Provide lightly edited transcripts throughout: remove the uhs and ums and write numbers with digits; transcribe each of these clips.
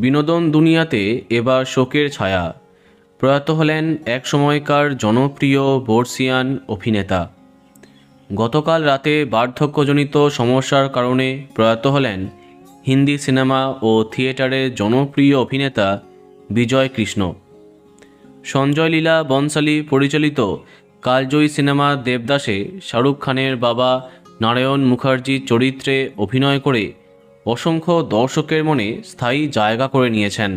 বিনোদন দুনিয়াতে এবার শোকের ছায়া। প্রয়াত হলেন এক সময়কার জনপ্রিয় বর্ষিয়ান অভিনেতা। গতকাল রাতে বার্ধক্যজনিত সমস্যার কারণে প্রয়াত হলেন হিন্দি সিনেমা ও থিয়েটারের জনপ্রিয় অভিনেতা বিজয় কৃষ্ণ। সঞ্জয় লীলা বনশালী পরিচালিত কালজয়ী সিনেমা দেবদাসে শাহরুখ খানের বাবা নারায়ণ মুখার্জির চরিত্রে অভিনয় করে অসংখ্য দর্শকের মনে স্থায়ী জায়গা করে নিয়েছেন।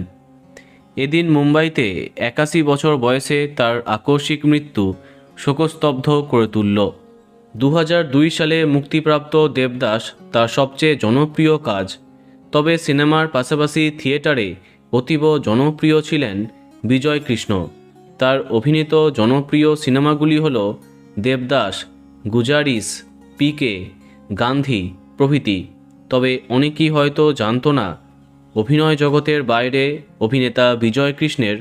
এদিন মুম্বাইতে 81 বছর বয়সে তার আকস্মিক মৃত্যু শোকস্তব্ধ করে তুলল। 2002 সালে মুক্তিপ্রাপ্ত দেবদাস তার সবচেয়ে জনপ্রিয় কাজ, তবে সিনেমার পাশাপাশি থিয়েটারে অতীব জনপ্রিয় ছিলেন বিজয় কৃষ্ণ। তার অভিনীত জনপ্রিয় সিনেমাগুলি হল দেবদাস, গুজারিশ, পিকে, গান্ধী প্রভৃতি। তবে অনেকেই হয়তো জানত না, অভিনয় জগতের বাইরে অভিনেতা বিজয় কৃষ্ণের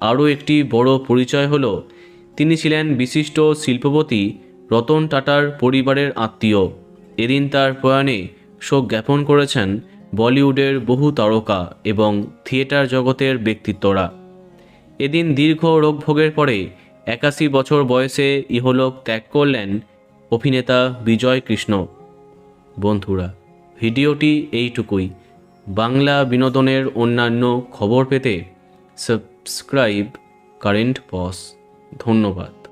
আরও একটি বড় পরিচয় হল তিনি ছিলেন বিশিষ্ট শিল্পপতি রতন টাটার পরিবারের আত্মীয়। এদিন তার প্রয়াণে শোক জ্ঞাপন করেছেন বলিউডের বহু তারকা এবং থিয়েটার জগতের ব্যক্তিত্বরা। এদিন দীর্ঘ রোগভোগের পরে 81 বছর বয়সে ইহলোক ত্যাগ করলেন অভিনেতা বিজয় কৃষ্ণ। বন্ধুরা, ভিডিওটি এইটুকুই। বাংলা বিনোদনের অন্যান্য খবর পেতে সাবস্ক্রাইব কারেন্ট পজ। ধন্যবাদ।